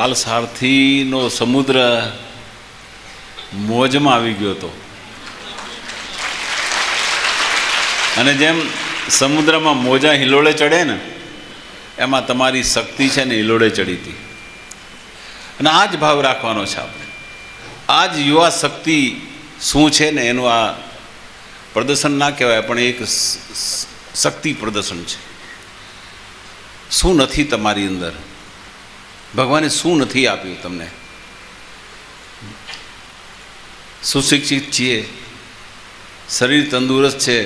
બાલ સારથીનો સમુદ્ર મોજમાં આવી ગયો હતો. અને જેમ સમુદ્રમાં મોજા હિલોળે ચડે ને, એમાં તમારી શક્તિ છે ને હિલોળે ચડી હતી. અને આ જ ભાવ રાખવાનો છે આપણે. આ જ યુવા શક્તિ શું છે ને એનું આ પ્રદર્શન ના કહેવાય, પણ એક શક્તિ પ્રદર્શન છે. શું નથી તમારી અંદર? ભગવાને શું નથી આપ્યું તમને? સુશિક્ષિત છીએ, શરીર તંદુરસ્ત છે,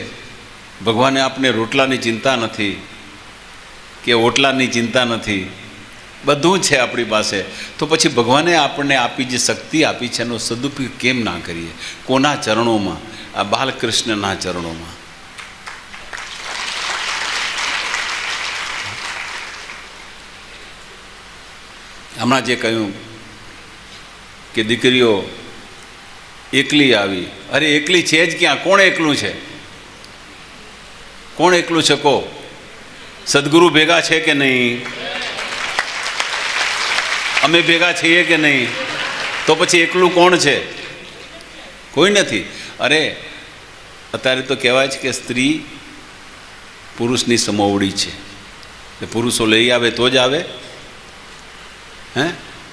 ભગવાને આપને રોટલાની ચિંતા નથી કે ઓટલાની ચિંતા નથી, બધું છે આપણી પાસે. તો પછી ભગવાને આપણને આપી જે શક્તિ આપી છે એનો સદુપયોગ કેમ ના કરીએ? કોના ચરણોમાં? આ બાલકૃષ્ણના ચરણોમાં. હમણાં જે કહ્યું કે દીકરીઓ એકલી આવી, અરે એકલી છે જ ક્યાં? કોણ એકલું છે? કોણ એકલું છે? કહો. સદગુરુ ભેગા છે કે નહીં? અમે ભેગા છીએ કે નહીં? તો પછી એકલું કોણ છે? કોઈ નથી. અરે અત્યારે તો કહેવાય છે કે સ્ત્રી પુરુષની સમોવડી છે. પુરુષો લઈ આવે તો જ આવે. હે?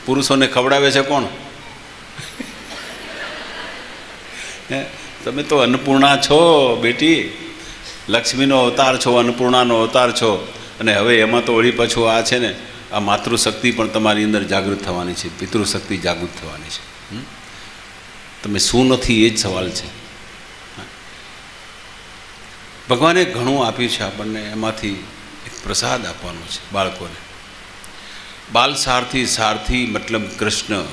પુરુષોને ખવડાવે છે કોણ? હે? તમે તો અન્નપૂર્ણા છો બેટી, લક્ષ્મીનો અવતાર છો, અન્નપૂર્ણાનો અવતાર છો. અને હવે એમાં તો વળી પાછું આ છે ને, આ માતૃશક્તિ પણ તમારી અંદર જાગૃત થવાની છે, પિતૃશક્તિ જાગૃત થવાની છે. તમે શું નથી એ જ સવાલ છે. ભગવાને ઘણું આપ્યું છે આપણને, એમાંથી એક પ્રસાદ આપવાનો છે બાળકોને. બાલ સારથી, સારથી મતલબ કૃષ્ણ.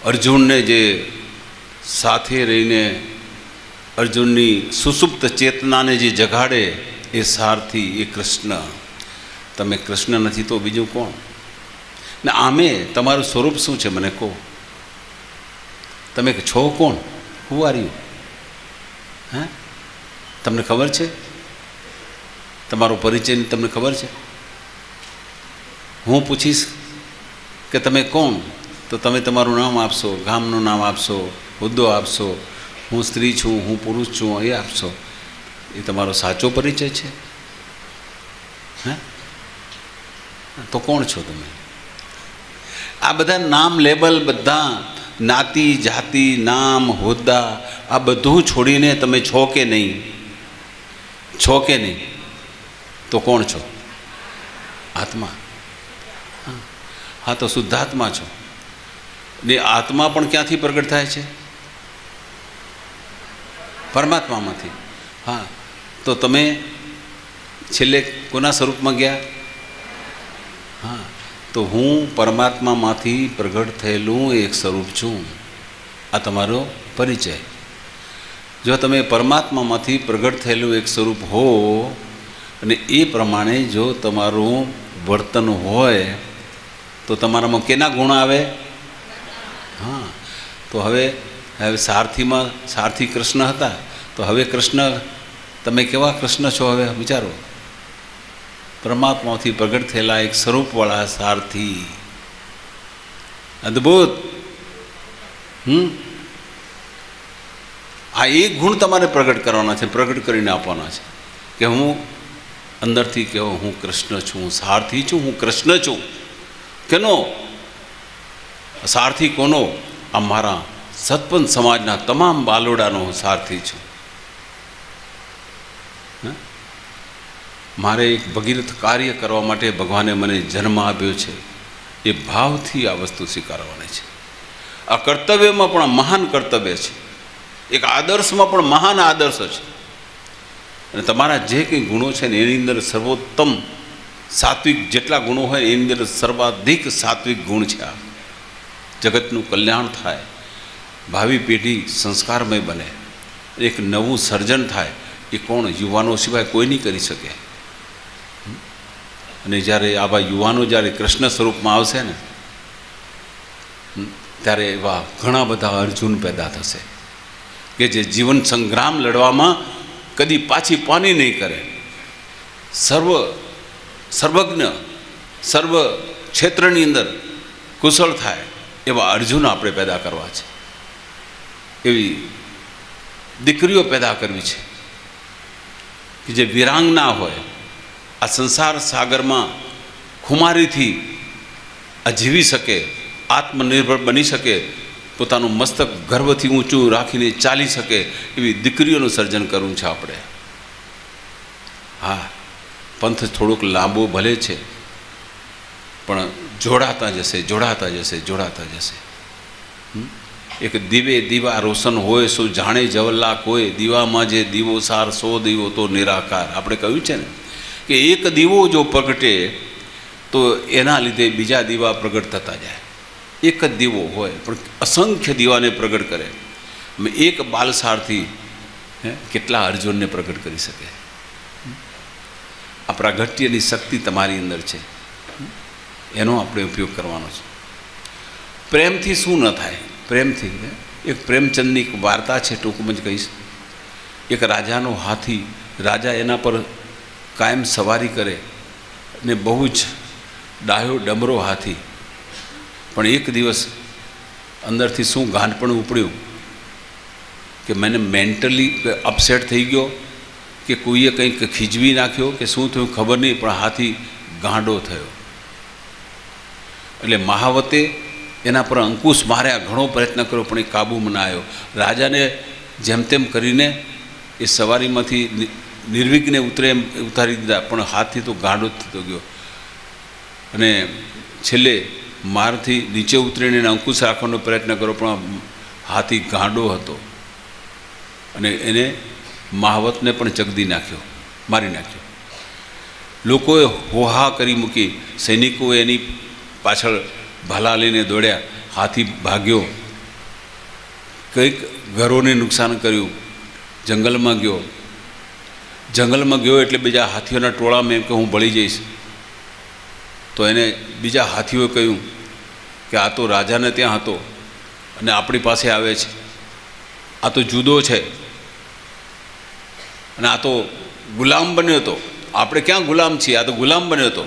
અર્જુનને જે સાથે રહીને અર્જુનની સુસુપ્ત ચેતનાને જે જગાડે એ સારથી, એ કૃષ્ણ. તમે કૃષ્ણ નથી તો બીજું કોણ? ને આમે તમારું સ્વરૂપ શું છે મને કહો? તમે છો કોણ? Who are you? હે? તમને ખબર છે? તમારો પરિચય તમને ખબર છે? હું પૂછીશ કે તમે કોણ, તો તમે તમારું નામ આપશો, ગામનું નામ આપશો, હોદ્દો આપશો, હું સ્ત્રી છું, હું પુરુષ છું, એ આપશો. એ તમારો સાચો પરિચય છે? હે? તો કોણ છો તમે? આ બધા નામ, લેબલ, બધા જ્ઞાતિ, જાતિ, નામ, હોદ્દા, આ બધું છોડીને તમે છો કે નહીં? છો કે નહીં? તો કોણ છો? આત્મા. હા, તો શુદ્ધાત્મા છો. ને આત્મા પણ ક્યાંથી પ્રગટ થાય છે? પરમાત્મામાંથી. હા, તો તમે છેલ્લે કોના સ્વરૂપમાં ગયા? હા, તો હું પરમાત્મામાંથી પ્રગટ થયેલું એક સ્વરૂપ છું. આ તમારો પરિચય. જો તમે પરમાત્મામાંથી પ્રગટ થયેલું એક સ્વરૂપ હો અને એ પ્રમાણે જો તમારું વર્તન હોય તો તમારામાં કેના ગુણ આવે? હા, તો હવે સારથીમાં સારથી કૃષ્ણ હતા, તો હવે કૃષ્ણ, તમે કેવા કૃષ્ણ છો? હવે વિચારો. પરમાત્માથી પ્રગટ થયેલા એક સ્વરૂપવાળા સારથી. અદ્ભુત. આ એક ગુણ તમારે પ્રગટ કરવાના છે, પ્રગટ કરીને આપવાના છે કે હું અંદરથી કહો હું કૃષ્ણ છું, હું સારથી છું, હું કૃષ્ણ છું. કેનો સારથી? કોનો? આ મારા સત્પંથ સમાજના તમામ બાલોડાનો હું સારથી છું. મારે એક ભગીરથ કાર્ય કરવા માટે ભગવાને મને જન્મ આપ્યો છે. એ ભાવથી આ વસ્તુ સ્વીકારવાની છે. આ કર્તવ્યમાં પણ મહાન કર્તવ્ય છે, એક આદર્શમાં પણ મહાન આદર્શ છે. અને તમારા જે કંઈ ગુણો છે ને એની અંદર સર્વોત્તમ સાત્વિક જેટલા ગુણો હોય એની અંદર સર્વાધિક સાત્વિક ગુણ છે. આ જગતનું કલ્યાણ થાય, ભાવિ પેઢી સંસ્કારમય બને, એક નવું સર્જન થાય. એ કોણ? યુવાનો સિવાય કોઈ નહીં કરી શકે. અને જ્યારે આવા યુવાનો જ્યારે કૃષ્ણ સ્વરૂપમાં આવશે ને, ત્યારે એવા ઘણા બધા અર્જુન પેદા થશે કે જે જીવન સંગ્રામ લડવામાં કદી પાછી પાની નહીં કરે. સર્વજ્ઞ, સર્વ ક્ષેત્રની અંદર કુશળ થાય એવા અર્જુન આપણે પેદા કરવા છે, એવી દીકરીઓ પેદા કરવી છે કે જે વિરાંગના હોય, આ સંસાર સાગરમાં ખુમારીથી આ જીવી શકે, આત્મનિર્ભર બની શકે, પોતાનું મસ્તક ગર્વથી ઊંચું રાખીને ચાલી શકે એવી દીકરીઓનું સર્જન કરવું છે આપણે. હા, પંથ થોડોક લાંબો ભલે છે, પણ જોડાતા જશે, જોડાતા જશે, જોડાતા જશે. એક દીવે દીવા રોશન હોય સો જાણે જવલ્લા કોઈ, દીવામાં જે દીવો સાર સો દીવો તો નિરાકાર. આપણે કહ્યું છે ને કે એક દીવો જો પ્રગટે તો એના લીધે બીજા દીવા પ્રગટ થતા જાય. એક જ દીવો હોય પણ અસંખ્ય દીવાને પ્રગટ કરે. એક બાલસારથી કેટલા અર્જુનને પ્રગટ કરી શકે. આ પ્રાગટ્યની શક્તિ તમારી અંદર છે, એનો આપણે ઉપયોગ કરવાનો છે. પ્રેમથી શું ન થાય? પ્રેમથી એક પ્રેમચંદની એક વાર્તા છે, ટૂંકમાં જ કહીશ. એક રાજાનો હાથી, રાજા એના પર કાયમ સવારી કરે ને બહુ જ ડાયો ડમરો હાથી, પણ એક દિવસ અંદરથી શું ગાંઠપણ ઉપડ્યું કે મને મેન્ટલી અપસેટ થઈ ગયો કે કોઈએ કંઈક ખીજવી નાખ્યો કે શું થયું ખબર નહીં, પણ હાથી ગાંડો થયો. એટલે મહાવતે એના પર અંકુશ માર્યા, ઘણો પ્રયત્ન કર્યો પણ એ કાબૂમાં ના આવ્યો. રાજાને જેમ તેમ કરીને એ સવારીમાંથી નિર્વિઘ્ને ઉતારી દીધા, પણ હાથી તો ગાંડો જ થતો ગયો. અને છેલ્લે મારથી નીચે ઉતરીને એને અંકુશ રાખવાનો પ્રયત્ન કર્યો, પણ હાથી ગાંડો હતો અને એને મહાવતને પણ ચગદી નાખ્યો, મારી નાખ્યો. લોકોએ હોહા કરી મૂકી, સૈનિકોએ એની પાછળ ભાલા લઈને દોડ્યા, હાથી ભાગ્યો, કંઈક ઘરોને નુકસાન કર્યું, જંગલમાં ગયો. જંગલમાં ગયો એટલે બીજા હાથીઓના ટોળામાં એમ કે હું બળી જઈશ. તો એને બીજા હાથીઓએ કહ્યું કે આ તો રાજાને ત્યાં હતો અને આપણી પાસે આવે છે, આ તો જુદો છે અને આ તો ગુલામ બન્યો હતો. આપણે ક્યાં ગુલામ છીએ? આ તો ગુલામ બન્યો હતો,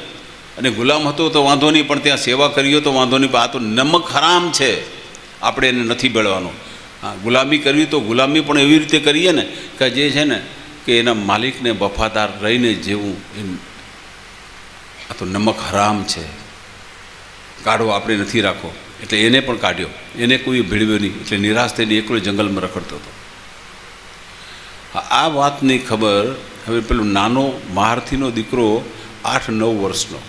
અને ગુલામ હતો તો વાંધો નહીં, પણ ત્યાં સેવા કરીએ તો વાંધો નહીં, પણ આ તો નમક હરામ છે, આપણે એને નથી બળવાનો. હા, ગુલામી કરવી તો ગુલામી પણ એવી રીતે કરીએ ને કે જે છે ને કે એના માલિકને વફાદાર રહીને જેવું. આ તો નમક હરામ છે, કાઢવો આપણે નથી રાખો. એટલે એને પણ કાઢ્યો, એને કોઈ ભેળવ્યો નહીં. એટલે નિરાશ થઈને એકલો જંગલમાં રખડતો હતો. આ વાતની ખબર હવે પેલો નાનો મહારથીનો દીકરો 8-9 વર્ષનો,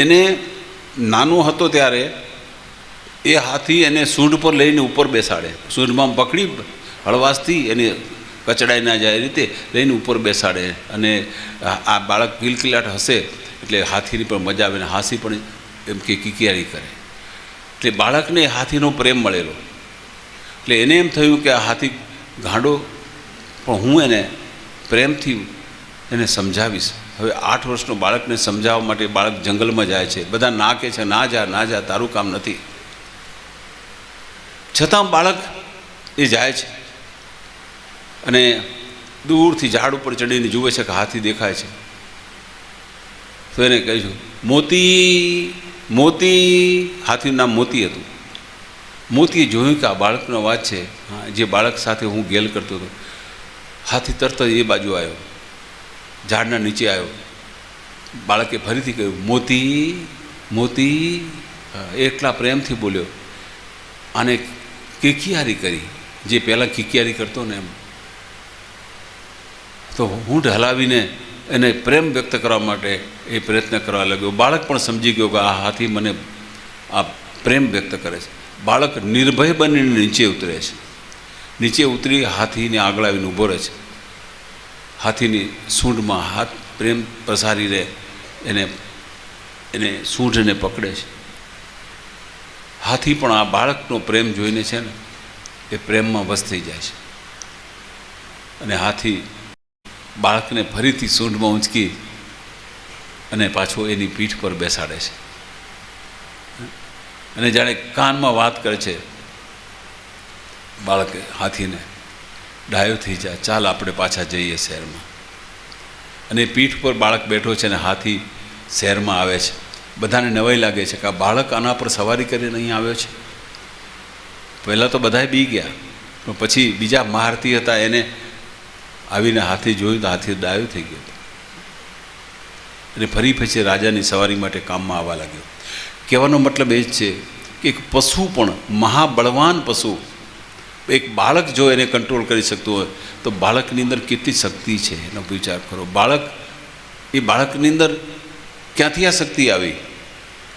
એને નાનો હતો ત્યારે એ હાથી એને સૂંઢ પર લઈને ઉપર બેસાડે, સૂંઢમાં પકડી હળવાશથી એને કચડાઈ ના જાય એ રીતે લઈને ઉપર બેસાડે. અને આ બાળક કિલકિલાટ હશે એટલે હાથીની પણ મજા આવે ને હાથી પણ એમ કે કિકિયારી કરે. એટલે બાળકને હાથીનો પ્રેમ મળેલો. એટલે એને એમ થયું કે આ હાથી ગાંડો, પણ હું એને પ્રેમથી એને સમજાવીશ. હવે 8 વર્ષનો બાળકને સમજાવવા માટે બાળક જંગલમાં જાય છે. બધા ના કહે છે ના જા ના જા, તારું કામ નથી. છતાં બાળક એ જાય છે અને દૂરથી ઝાડ ઉપર ચડીને જુએ છે કે હાથી દેખાય છે. તો એને કહીશું મોતી મોતી. હાથીનું નામ મોતી હતું. મોતીએ જોયું કે આ બાળકનો અવાજ છે, હા, જે બાળક સાથે હું ગેલ કરતો હતો. હાથી તરત એ બાજુ આવ્યો, ઝાડના નીચે આવ્યો. બાળકે ફરીથી કહ્યું મોતી મોતી. એટલા પ્રેમથી બોલ્યો. આને કિકિયારી કરી, જે પહેલાં કિકિયારી કરતો ને એમ. તો હું હલાવીને એને પ્રેમ વ્યક્ત કરવા માટે એ પ્રયત્ન કરવા લાગ્યો. બાળક પણ સમજી ગયો કે આ હાથી મને આ પ્રેમ વ્યક્ત કરે છે. બાળક નિર્ભય બનીને નીચે ઉતરે છે. નીચે ઉતરી હાથીને આગળ આવીને ઊભો રહે છે. હાથીની સૂંઢમાં હાથ પ્રેમ પ્રસારી રહે, એને સૂંઢને પકડે છે. હાથી પણ આ બાળકનો પ્રેમ જોઈને છે ને એ પ્રેમમાં વશ થઈ જાય છે. અને હાથી બાળકને ફરીથી સૂંઢમાં ઊંચકી અને પાછો એની પીઠ પર બેસાડે છે. અને જાણે કાનમાં વાત કરે છે બાળકે હાથીને, ડાયો થઈ જાય, ચાલ આપણે પાછા જઈએ શહેરમાં. અને પીઠ પર બાળક બેઠો છે અને હાથી શહેરમાં આવે છે. બધાને નવાઈ લાગે છે કે આ બાળક આના પર સવારી કરીને અહીં આવ્યો છે. પહેલાં તો બધાએ બી ગયા, પણ પછી બીજા મહારથી હતા એને આવીને હાથી જોયું તો હાથી ડાયો થઈ ગયો હતો અને ફરી પછી રાજાની સવારી માટે કામમાં આવવા લાગ્યો. કહેવાનો મતલબ એ જ છે કે એક પશુ પણ, મહાબળવાન પશુ, એક બાળક જો એને કંટ્રોલ કરી શકતું હોય તો બાળકની અંદર કેટલી શક્તિ છે એનો વિચાર કરો. બાળકની અંદર ક્યાંથી આ શક્તિ આવી?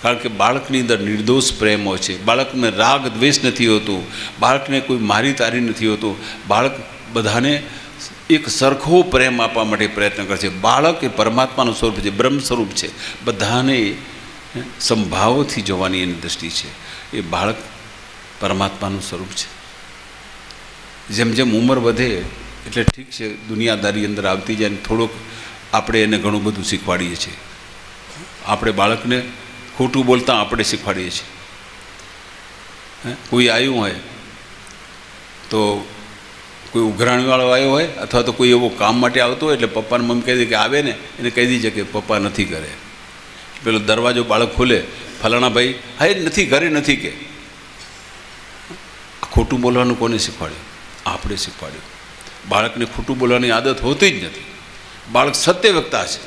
કારણ કે બાળકની અંદર નિર્દોષ પ્રેમ હોય છે, બાળકને રાગ દ્વેષ નથી હોતું, બાળકને કોઈ મારી તારી નથી હોતું, બાળક બધાને એક સરખો પ્રેમ આપવા માટે પ્રયત્ન કરે છે. બાળક એ પરમાત્માનું સ્વરૂપ છે, બ્રહ્મ સ્વરૂપ છે, બધાને સંભાવથી જોવાની એની દૃષ્ટિ છે. એ બાળક પરમાત્માનું સ્વરૂપ છે. જેમ જેમ ઉંમર વધે એટલે ઠીક છે, દુનિયાદારી અંદર આવતી જાય, થોડુંક આપણે એને ઘણું બધું શીખવાડીએ છીએ. આપણે બાળકને ખોટું બોલતા આપણે શીખવાડીએ છીએ. કોઈ આવ્યું હોય તો, કોઈ ઉઘરાણીવાળો આવ્યો હોય અથવા તો કોઈ એવો કામ માટે આવતો હોય એટલે પપ્પાને મમ્મી કહી દે કે આવે ને એને કહી દીજે કે પપ્પા નથી ઘરે. પેલો દરવાજો બાળક ખોલે, ફલાણા ભાઈ હા એ નથી ઘરે નથી કે. ખોટું બોલવાનું કોને શીખવાડ્યું? આપણે શીખવાડ્યું. બાળકને ખોટું બોલવાની આદત હોતી જ નથી. બાળક સત્યવક્તા છે,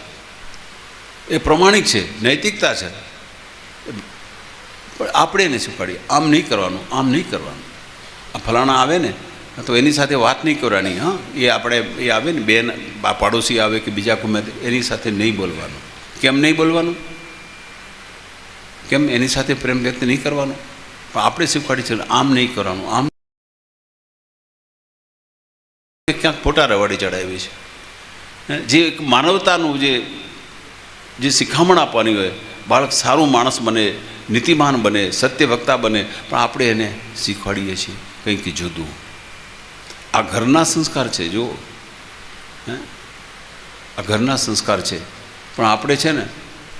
એ પ્રમાણિક છે, નૈતિકતા છે, પણ આપણે એને શીખવાડીએ આમ નહીં કરવાનું, આમ નહીં કરવાનું. આ ફલાણા આવે ને તો એની સાથે વાત નહીં કરવાની. હા, એ આપણે એ આવે ને બેન પાડોશી આવે કે બીજા ગમે એની સાથે નહીં બોલવાનું. કેમ નહીં બોલવાનું? કેમ? એની સાથે પ્રેમ વ્યક્ત નહીં કરવાનો. પણ આપણે શીખવાડી છે આમ નહીં કરવાનું. આમ ક્યાંક ફોટા રવાડી ચડાવી છે. જે એક માનવતાનું જે શિખામણ આપવાની હોય, બાળક સારું માણસ બને, નીતિમાન બને, સત્યવક્તા બને, પણ આપણે એને શીખવાડીએ છીએ કંઈક જુદું. આ ઘરના સંસ્કાર છે. જો આ ઘરના સંસ્કાર છે, પણ આપણે છે ને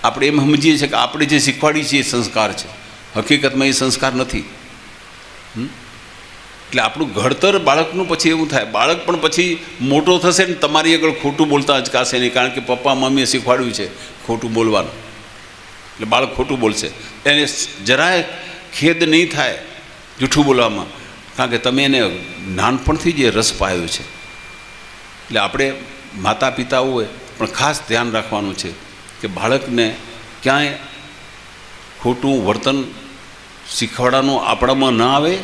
આપણે એમ સમજીએ છીએ કે આપણે જે શીખવાડીએ છીએ એ સંસ્કાર છે. હકીકતમાં એ સંસ્કાર નથી. એટલે આપણું ઘડતર બાળકનું પછી એવું થાય, બાળક પણ પછી મોટો થશે ને તમારી આગળ ખોટું બોલતા અચકાશે નહીં. કારણ કે પપ્પા મમ્મીએ શીખવાડ્યું છે ખોટું બોલવાનું, એટલે બાળક ખોટું બોલશે. એને જરાય ખેદ નહીં થાય જૂઠું બોલવામાં, કારણ કે તમે એને નાનપણથી જ એ રસ પાયો છે. એટલે આપણે માતા પિતા હોય પણ ખાસ ધ્યાન રાખવાનું છે કે બાળકને ક્યાંય ખોટું વર્તન શીખવાડવાનું આપણામાં ન આવે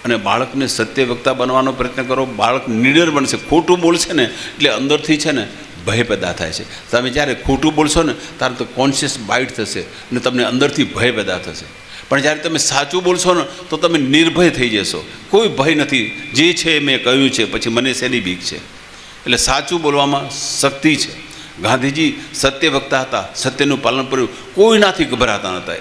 અને બાળકને સત્યવક્તા બનવાનો પ્રયત્ન કરો. બાળક નિડર બનશે. ખોટું બોલશે ને એટલે અંદરથી છે ને ભય પેદા થાય છે. તમે જ્યારે ખોટું બોલશો ને ત્યારે તો કોન્શિયસ બાઇટ થશે અને તમને અંદરથી ભય પેદા થશે. પણ જ્યારે તમે સાચું બોલશો ને તો તમે નિર્ભય થઈ જશો. કોઈ ભય નથી, જે છે મેં કહ્યું છે, પછી મને શેની બીક છે. એટલે સાચું બોલવામાં શક્તિ છે. ગાંધીજી સત્યવક્તા હતા, સત્યનું પાલન કર્યું, કોઈનાથી ગભરાતા નહોતા.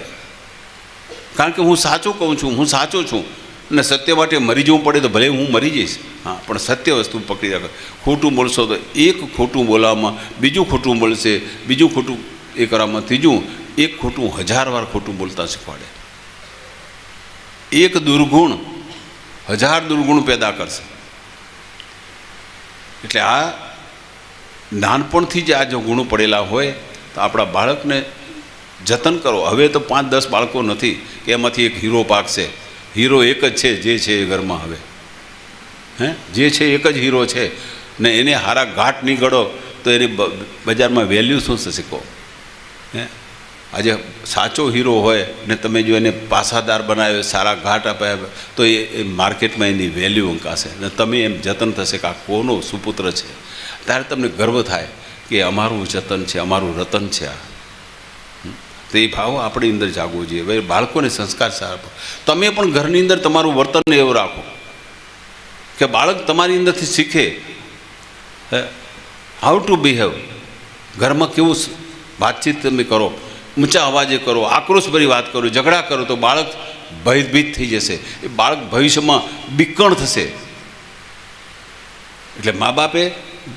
કારણ કે હું સાચું કહું છું, હું સાચો છું અને સત્ય માટે મરી જવું પડે તો ભલે હું મરી જઈશ, હા, પણ સત્ય વસ્તુ પકડી રાખો. ખોટું બોલશો તો એક ખોટું બોલવામાં બીજું ખોટું બોલશે, બીજું ખોટું એ કરવામાં ત્રીજું, એક ખોટું 1000 વાર ખોટું બોલતા શીખવાડે. એક દુર્ગુણ 1000 દુર્ગુણ પેદા કરશે. એટલે આ નાનપણથી જ આ જો ગુણો પડેલા હોય તો આપણા બાળકને જતન કરો. હવે તો 5-10 બાળકો નથી કે એમાંથી એક હીરો પાકશે. હીરો એક જ છે, જે છે એ ઘરમાં. હવે જે છે એક જ હીરો છે ને એને હારા ઘાટ નહીં ગળો તો એની બજારમાં વેલ્યુ શું થશે કહો? આજે સાચો હીરો હોય ને તમે જો એને પાસાદાર બનાવ્યો, સારા ઘાટ આપ્યા તો એ માર્કેટમાં એની વેલ્યુ અંકાશે ને તમે એમ જતન થશે કે આ કોનો સુપુત્ર છે. ત્યારે તમને ગર્વ થાય કે અમારું જતન છે, અમારું રતન છે આ. તો એ ભાવ આપણી અંદર જાગવો જોઈએ. ભાઈ બાળકોને સંસ્કાર સારા. તમે પણ ઘરની અંદર તમારું વર્તન એવું રાખો કે બાળક તમારી અંદરથી શીખે હાઉ ટુ બિહેવ. ઘરમાં કેવું વાતચીત તમે કરો, ઊંચા અવાજે કરો, આક્રોશભરી વાત કરો, ઝઘડા કરો તો બાળક ભયભીત થઈ જશે. એ બાળક ભવિષ્યમાં બીકણ થશે. એટલે મા બાપે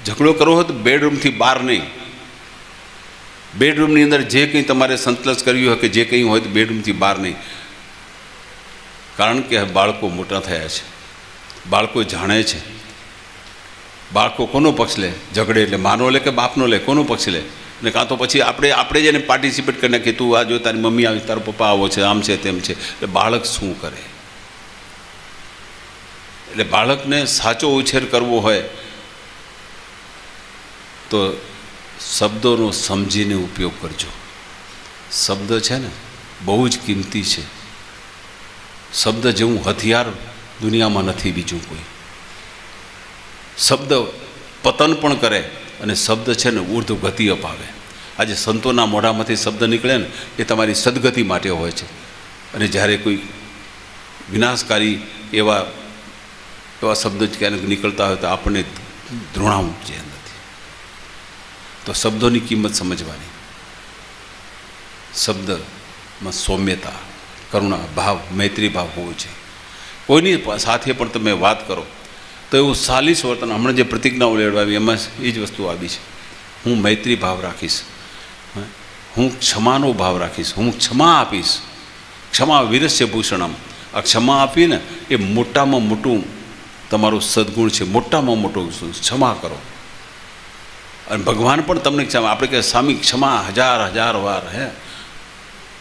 ઝઘડો કરવો હોય તો બેડરૂમથી બહાર નહીં. બેડરૂમની અંદર જે કંઈ તમારે સંતલસ કરવી હોય કે જે કંઈ હોય તો બેડરૂમથી બહાર નહીં. કારણ કે બાળકો મોટા થયા છે, બાળકો જાણે છે. બાળકો કોનો પક્ષ લે? ઝઘડે એટલે માનો લે કે બાપનો લે? કોનો પક્ષ લે? ને કાં તો પછી આપણે જ એને પાર્ટિસિપેટ કરીને કે તું આ જો તારી મમ્મી આવી, તારો પપ્પા આવો છે, આમ છે તેમ છે. એટલે બાળક શું કરે? એટલે બાળકને સાચો ઉછેર કરવો હોય તો શબ્દોનો સમજીને ઉપયોગ કરજો. શબ્દ છે ને બહુ જ કિંમતી છે. શબ્દ જેવું હથિયાર દુનિયામાં નથી બીજું કોઈ. શબ્દ પતન પણ કરે અને શબ્દ છે ને ઉર્ધ્વ ગતિ અપાવે. આજે સંતોના મોઢામાંથી શબ્દ નીકળે ને એ તમારી સદગતિ માટે હોય છે. અને જ્યારે કોઈ વિનાશકારી એવા શબ્દ ક્યારેક નીકળતા હોય તો આપણને ધૃણાવું છે નથી. તો શબ્દોની કિંમત સમજવાની. શબ્દમાં સૌમ્યતા, કરુણા ભાવ, મૈત્રી ભાવ હોવો છે. કોઈની સાથે પણ તમે વાત કરો તો એવું 40 વર્તન, હમણાં જે પ્રતિજ્ઞાઓ લેવડાવી એમાં એ જ વસ્તુ આવી છે. હું મૈત્રી ભાવ રાખીશ, હું ક્ષમાનો ભાવ રાખીશ, હું ક્ષમા આપીશ. ક્ષમા વીરસ્ય ભૂષણમ. આ ક્ષમા આપીને એ મોટામાં મોટું તમારું સદગુણ છે. મોટામાં મોટું ક્ષમા કરો. અને ભગવાન પણ તમને ક્ષમા, આપણે કહે સ્વામી ક્ષમા 1000 વાર. હે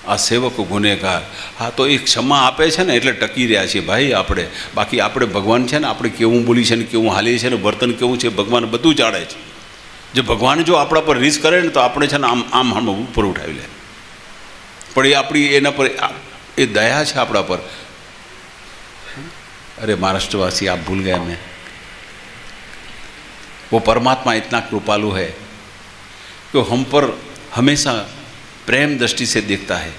આ સેવક ગુનેગાર. હા, તો એ ક્ષમા આપે છે ને એટલે ટકી રહ્યા છીએ ભાઈ આપણે. બાકી આપણે ભગવાન છે ને આપણે કેવું બોલી છે ને કેવું હાલીએ છીએ ને વર્તન કેવું છે ભગવાન બધું જાણે છે. જો ભગવાન જો આપણા પર રીસ કરે ને તો આપણે છે ને આમ ઉપર ઉઠાવી લે. પણ એ આપણી એના પર એ દયા છે આપણા પર. अरे महाराष्ट्रवासी आप भूल गए मैं, वो परमात्मा इतना कृपालु है कि हम पर हमेशा प्रेम दृष्टि से देखता है.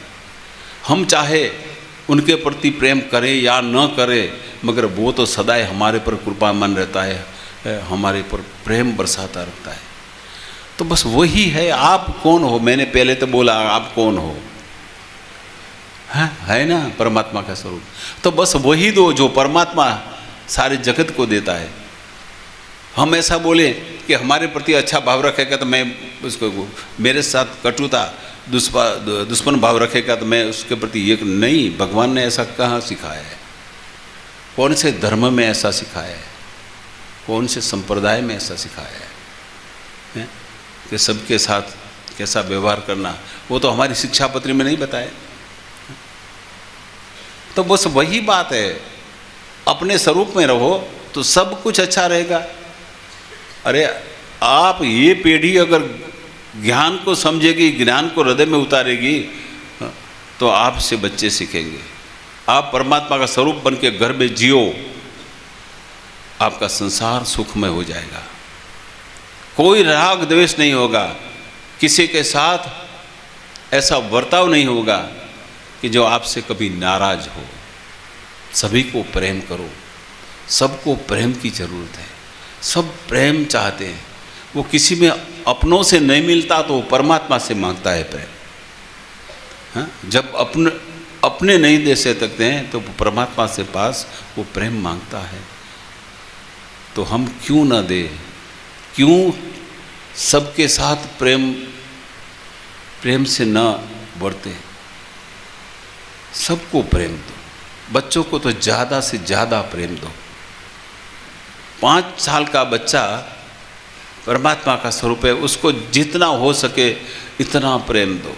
हम चाहे उनके प्रति प्रेम करें या न करें मगर वो तो सदाई हमारे पर कृपामान रहता है, हमारे पर प्रेम बरसाता रहता है. तो बस वही है. आप कौन हो? मैंने पहले तो बोला आप कौन हो, है ना परमात्मा का स्वरूप. तो बस वही दो जो परमात्मा सारे जगत को देता है. हम ऐसा बोले कि हमारे प्रति अच्छा भाव रखेगा तो मैं उसको, मेरे साथ कटुता दुश्मन भाव रखेगा तो मैं उसके प्रति एक नहीं. भगवान ने ऐसा कहाँ सिखाया है? कौन से धर्म में ऐसा सिखाया है? कौन से संप्रदाय में ऐसा सिखाया है कि सबके साथ कैसा व्यवहार करना? वो तो हमारी शिक्षा पत्री में नहीं बताया. तो बस वही बात है. अपने स्वरूप में रहो तो सब कुछ अच्छा रहेगा. अरे आप ये पीढ़ी अगर ज्ञान को समझेगी, ज्ञान को हृदय में उतारेगी तो आपसे बच्चे सीखेंगे. आप परमात्मा का स्वरूप बन के घर में जियो, आपका संसार सुखमय हो जाएगा. कोई राग द्वेष नहीं होगा, किसी के साथ ऐसा बर्ताव नहीं होगा कि जो आपसे कभी नाराज हो. सभी को प्रेम करो. सबको प्रेम की ज़रूरत है. सब प्रेम चाहते हैं. वो किसी में अपनों से नहीं मिलता तो वो परमात्मा से मांगता है प्रेम. हाँ, जब अपने नहीं दे सकते हैं तो परमात्मा से पास वो प्रेम मांगता है. तो हम क्यों न दे? क्यों सबके साथ प्रेम से न बढ़ते? सबको प्रेम दो. बच्चों को तो ज़्यादा से ज़्यादा प्रेम दो. 5 साल का बच्चा परमात्मा का स्वरूप है, उसको जितना हो सके इतना प्रेम दो.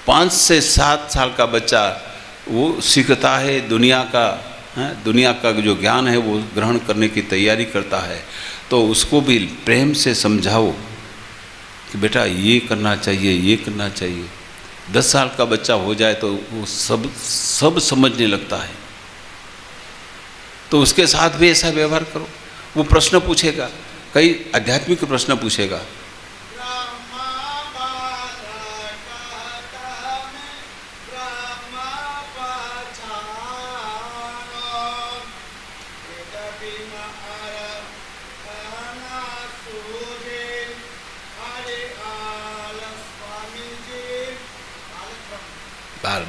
5 से 7 साल का बच्चा वो सीखता है दुनिया का जो ज्ञान है वो ग्रहण करने की तैयारी करता है. तो उसको भी प्रेम से समझाओ कि बेटा ये करना चाहिए, ये करना चाहिए. 10 साल का बच्चा हो जाए तो वो सब समझने लगता है. तो उसके साथ भी ऐसा व्यवहार करो. वो प्रश्न पूछेगा, कई आध्यात्मिक प्रश्न पूछेगा.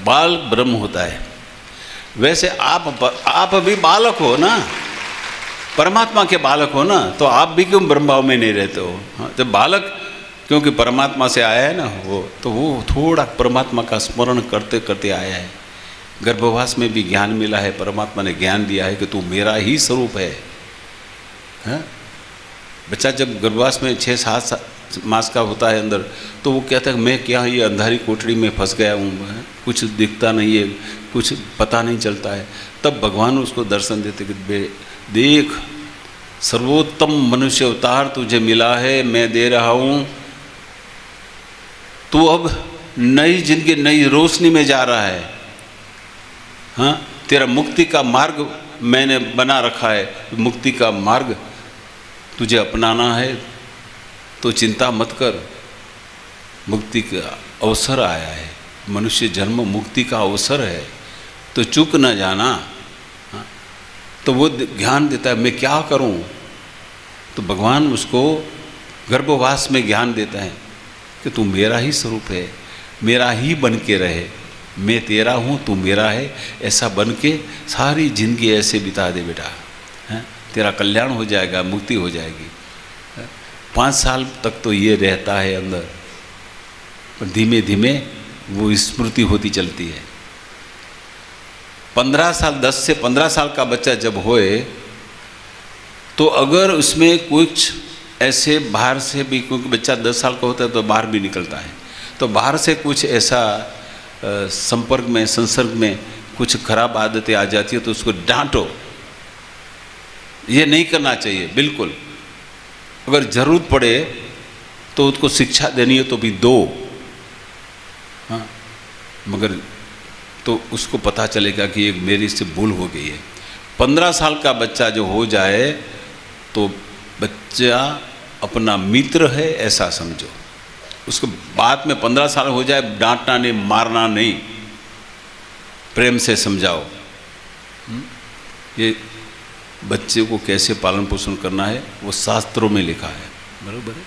बाल ब्रह्म होता है. वैसे आप अभी बालक हो ना, परमात्मा के बालक हो ना, तो आप भी क्यों ब्रह्म भाव में नहीं रहते हो? हाँ, जब बालक क्योंकि परमात्मा से आया है ना वो, तो वो थोड़ा परमात्मा का स्मरण करते करते आया है. गर्भवास में भी ज्ञान मिला है. परमात्मा ने ज्ञान दिया है कि तू मेरा ही स्वरूप है. हाँ? बच्चा जब गर्भवास में 6-7 मास का होता है अंदर, तो वो कहता है मैं क्या ये अंधारी कोठरी में फंस गया हूँ, कुछ दिखता नहीं है, कुछ पता नहीं चलता है। तब भगवान उसको दर्शन देते कि देख, सर्वोत्तम मनुष्य अवतार तुझे मिला है, मैं दे रहा हूँ, तू अब नई जिंदगी नई रोशनी में जा रहा है। हाँ, तेरा मुक्ति का मार्ग मैंने बना रखा है, मुक्ति का मार्ग तुझे अपनाना है तो चिंता मत कर, मुक्ति का अवसर आया है, मनुष्य जन्म मुक्ति का अवसर है, तो चूक न जाना। हाँ? तो वो ज्ञान देता है, मैं क्या करूं? तो भगवान उसको गर्भवास में ज्ञान देता है कि तू मेरा ही स्वरूप है, मेरा ही बन के रहे, मैं तेरा हूँ, तू मेरा है, ऐसा बन के सारी जिंदगी ऐसे बिता दे बेटा। हैं? तेरा कल्याण हो जाएगा, मुक्ति हो जाएगी। 5 साल तक तो ये रहता है अंदर, पर धीमे धीमे वो स्मृति होती चलती है। 15 साल 10 से 15 साल का बच्चा जब होए, तो अगर उसमें कुछ ऐसे बाहर से भी, क्योंकि बच्चा 10 साल का होता है तो बाहर भी निकलता है, तो बाहर से कुछ ऐसा संपर्क में, संसर्ग में कुछ खराब आदतें आ जाती है, तो उसको डांटो। ये नहीं करना चाहिए बिल्कुल। अगर ज़रूरत पड़े तो उसको शिक्षा देनी है तो भी दो। हाँ, मगर तो उसको पता चलेगा कि एक मेरी से भूल हो गई है। 15 साल का बच्चा जो हो जाए तो बच्चा अपना मित्र है ऐसा समझो। उसको बाद में 15 साल हो जाए, डांटना नहीं, मारना नहीं, प्रेम से समझाओ। ये बच्चे को कैसे पालन पोषण करना है वो शास्त्रों में लिखा है, बराबर है।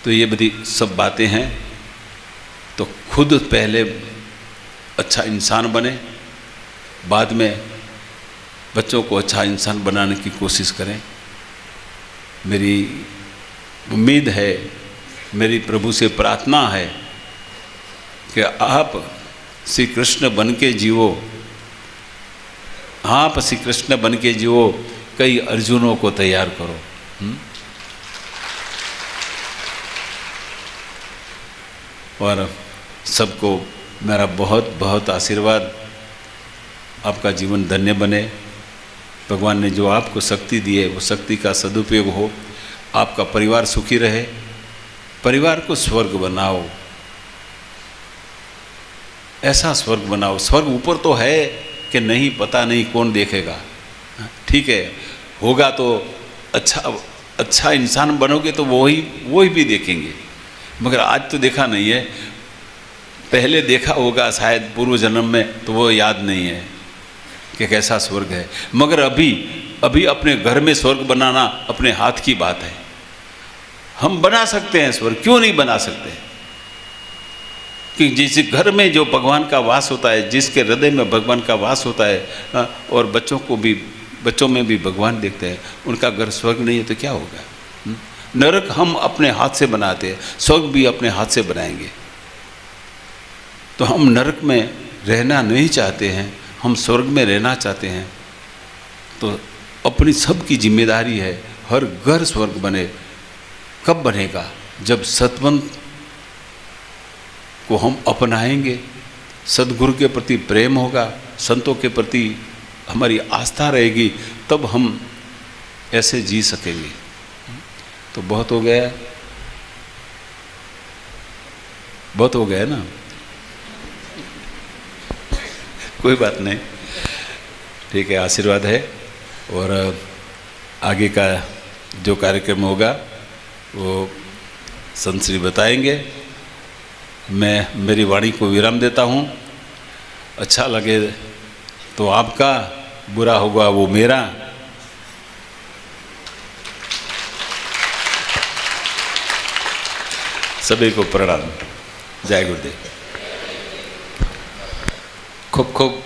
तो ये बड़ी सब बातें हैं। तो खुद पहले अच्छा इंसान बने, बाद में बच्चों को अच्छा इंसान बनाने की कोशिश करें। मेरी उम्मीद है, मेरी प्रभु से प्रार्थना है कि आप श्री कृष्ण बन के जियो, आप श्री कृष्ण बन के जियो, कई अर्जुनों को तैयार करो। और सबको मेरा बहुत बहुत आशीर्वाद, आपका जीवन धन्य बने। भगवान ने जो आपको शक्ति दी है वो शक्ति का सदुपयोग हो, आपका परिवार सुखी रहे, परिवार को स्वर्ग बनाओ, ऐसा स्वर्ग बनाओ। स्वर्ग ऊपर तो है कि नहीं पता नहीं, कौन देखेगा। ठीक है, होगा तो अच्छा इंसान बनोगे तो वही भी देखेंगे, मगर आज तो देखा नहीं है। पहले देखा होगा शायद पूर्व जन्म में, तो वो याद नहीं है कि कैसा स्वर्ग है। मगर अभी अपने घर में स्वर्ग बनाना अपने हाथ की बात है। हम बना सकते हैं स्वर्ग, क्यों नहीं बना सकते? कि जिस घर में जो भगवान का वास होता है, जिसके हृदय में भगवान का वास होता है, और बच्चों में भी भगवान देखते हैं, उनका घर स्वर्ग नहीं है तो क्या होगा? नरक हम अपने हाथ से बनाते हैं, स्वर्ग भी अपने हाथ से बनाएंगे। तो हम नरक में रहना नहीं चाहते हैं, हम स्वर्ग में रहना चाहते हैं। तो अपनी सबकी जिम्मेदारी है, हर घर स्वर्ग बने। कब बनेगा? जब सत्वंत को हम अपनाएंगे, सद्गुरु के प्रति प्रेम होगा, संतों के प्रति हमारी आस्था रहेगी, तब हम ऐसे जी सकेंगे। तो बहुत हो गया, बहुत हो गया ना, कोई बात नहीं, ठीक है, आशीर्वाद है। और आगे का जो कार्यक्रम होगा वो संत श्री बताएंगे। मैं मेरी वाणी को विराम देता हूँ। अच्छा लगे तो आपका, बुरा होगा वो मेरा। सभी को प्रणाम। जय गुरुदेव। खूब खूब